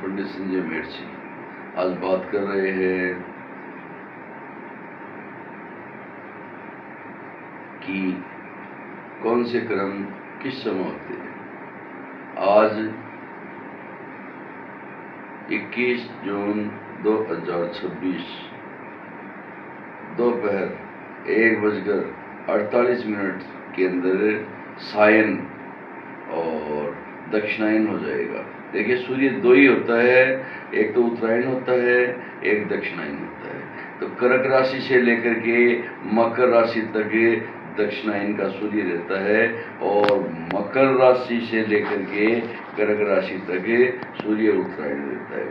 पंडित संजय मेरसी। आज बात कर रहे हैं कि कौन से कर्म किस समय होते हैं। आज 21 जून 2026 दोपहर 1:48 के अंदर सायन और दक्षिणायन हो जाएगा। देखिए, सूर्य दो ही होता है, एक तो उत्तरायण होता है, एक दक्षिणायन होता है। तो कर्क राशि से लेकर के मकर राशि तक दक्षिणायन का सूर्य रहता है और मकर राशि से लेकर के कर्क राशि तक सूर्य उत्तरायण रहता है।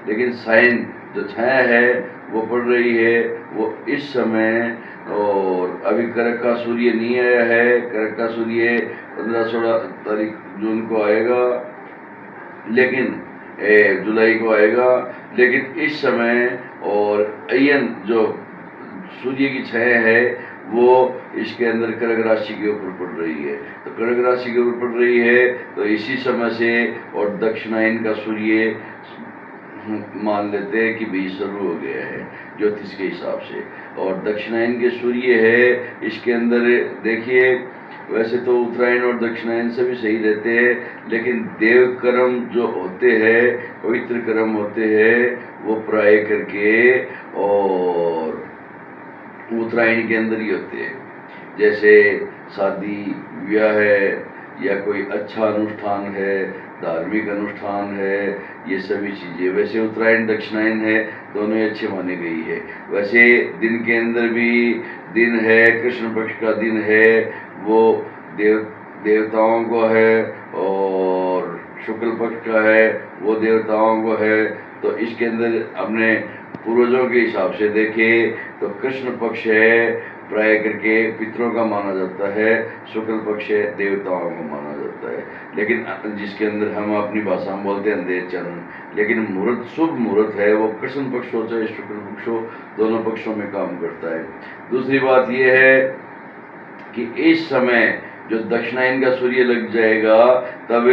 लेकिन सायन जो छाया है वो पड़ रही है वो इस समय, और अभी कर्क का सूर्य नहीं आया है। कर्क का सूर्य 15-16 तारीख जून को आएगा, लेकिन जुलाई को आएगा। लेकिन इस समय और अयन जो सूर्य की छाया है वो इसके अंदर कर्क राशि के ऊपर पड़ रही है। तो कर्क राशि के ऊपर पड़ रही है तो इसी समय से और दक्षिणायन का सूर्य मान लेते हैं कि भी शुरू हो गया है ज्योतिष के हिसाब से। और दक्षिणायन के सूर्य है इसके अंदर, देखिए वैसे तो उत्तरायण और दक्षिणायन से भी सही रहते हैं, लेकिन देव कर्म जो होते हैं, पवित्र कर्म होते हैं, वो प्राय करके और उत्तरायण के अंदर ही होते हैं। जैसे शादी ब्याह है या कोई अच्छा अनुष्ठान है, धार्मिक अनुष्ठान है, ये सभी चीज़ें वैसे उत्तरायण दक्षिणायन है दोनों ही अच्छे माने गई है। वैसे दिन के अंदर भी दिन है, कृष्ण पक्ष का दिन है, वो देवताओं को है, और शुक्ल पक्ष का है वो देवताओं को है। तो इसके अंदर अपने पूर्वजों के हिसाब से देखें तो कृष्ण पक्ष है प्राय करके पितरों का माना जाता है, शुक्ल पक्ष है देवताओं को माना जाता है। लेकिन जिसके अंदर हम अपनी भाषा में बोलते हैं अंधेर चंद्र, लेकिन मुहूर्त शुभ मुहूर्त है वो कृष्ण पक्ष हो चाहे शुक्ल पक्ष हो, दोनों पक्षों में काम करता है। दूसरी बात यह है कि इस समय जो दक्षिणायन का सूर्य लग जाएगा तब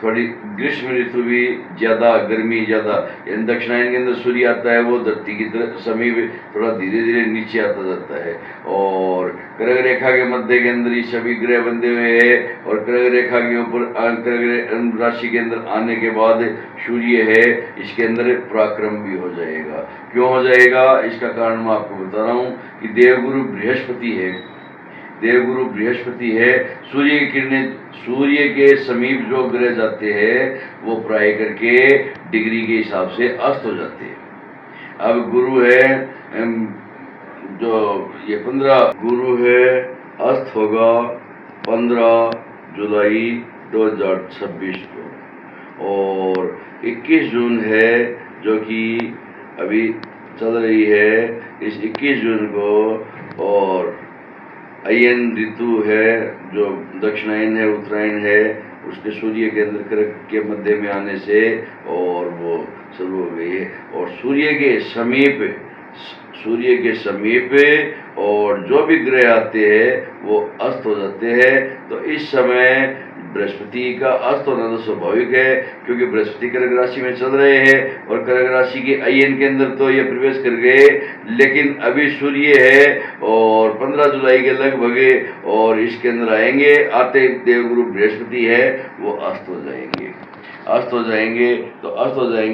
थोड़ी ग्रीष्म ऋतु भी ज़्यादा, गर्मी ज़्यादा, यानी दक्षिणायन के अंदर सूर्य आता है वो धरती की तरफ समीप थोड़ा धीरे धीरे नीचे आता जाता है। और कर्क रेखा के मध्य के अंदर ये सभी ग्रह बंधे हुए हैं, और कर्क रेखा के ऊपर कर्क राशि के अंदर आने के बाद सूर्य है इसके अंदर पराक्रम भी हो जाएगा। क्यों हो जाएगा इसका कारण मैं आपको बता रहा हूँ कि देवगुरु बृहस्पति है, देवगुरु बृहस्पति है। सूर्य की किरणें सूर्य के समीप जो ग्रह जाते हैं वो प्राय करके डिग्री के हिसाब से अस्त हो जाते हैं। अब गुरु है जो ये 15 गुरु है, अस्त होगा 15 जुलाई 2026 को, और 21 जून है जो कि अभी चल रही है इस 21 जून को, और अयन ऋतु है जो दक्षिणायन है उत्तरायण है उसके सूर्य के अंदर कर्क के मध्य में आने से और वो शुरू हो गई है। और सूर्य के समीप और जो भी ग्रह आते हैं वो अस्त हो जाते हैं। तो इस समय बृहस्पति का अस्त होना तो स्वाभाविक है, क्योंकि बृहस्पति कर्क राशि में चल रहे हैं और कर्क राशि के अयन के अंदर तो ये प्रवेश कर गए, लेकिन अभी सूर्य है और 15 जुलाई के लगभग और इसके अंदर आएंगे। आते देवगुरु बृहस्पति है वो अस्त हो जाएंगे, अस्त हो जाएंगे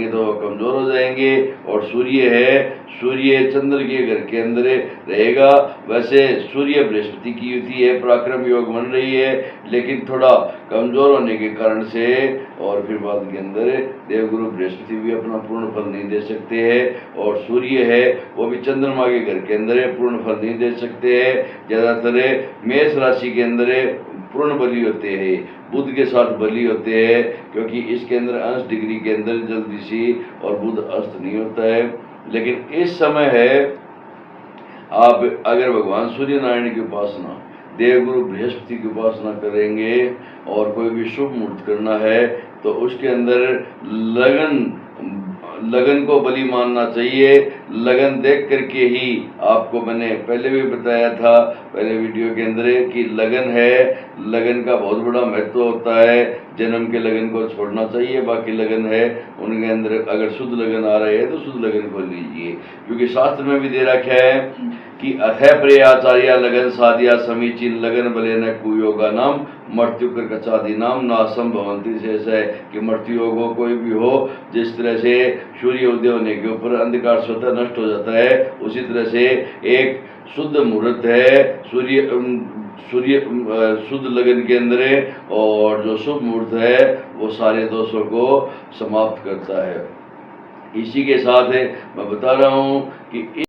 तो कमजोर हो जाएंगे। और सूर्य है, सूर्य चंद्र के घर के अंदर रहेगा। वैसे सूर्य बृहस्पति की युति है, पराक्रम योग बन रही है, लेकिन थोड़ा कमजोर होने के कारण से और फिर बाद के अंदर देवगुरु बृहस्पति भी अपना पूर्ण फल नहीं दे सकते हैं। और सूर्य है वो भी चंद्रमा के घर के अंदर पूर्ण फल नहीं दे सकते हैं। ज़्यादातर मेष राशि के अंदर पूर्ण बली होते हैं, बुध के साथ बली होते हैं, क्योंकि इसके अंदर अंश डिग्री के अंदर जल्दी सी और बुध अस्त नहीं होता है। लेकिन इस समय है आप अगर भगवान सूर्य नारायण की उपासना, देवगुरु बृहस्पति की उपासना करेंगे और कोई भी शुभ मुहूर्त करना है तो उसके अंदर लगन को बलि मानना चाहिए। लगन देख करके ही आपको मैंने पहले भी बताया था पहले वीडियो के अंदर कि लगन है, लगन का बहुत बड़ा महत्व होता है। जन्म के लगन को छोड़ना चाहिए, बाकी लगन है उनके अंदर अगर शुद्ध लगन आ रही है तो शुद्ध लगन को लीजिए, क्योंकि शास्त्र में भी दे रखा है कि अथय प्रियाचार्या लगन साधिया समीचीन लगन बले न कुयोगा नाम मृत्यु कर कचादी नाम नासम भवंती शेष है कि मृत्यु योग हो कोई भी हो, जिस तरह से सूर्य उदय होने के ऊपर अंधकार स्वतः नष्ट हो जाता है, उसी तरह से एक शुद्ध मुहूर्त है सूर्य शुद्ध लगन के अंदर है, और जो शुभ मुहूर्त है वो सारे दोषों को समाप्त करता है। इसी के साथ मैं बता रहा हूँ कि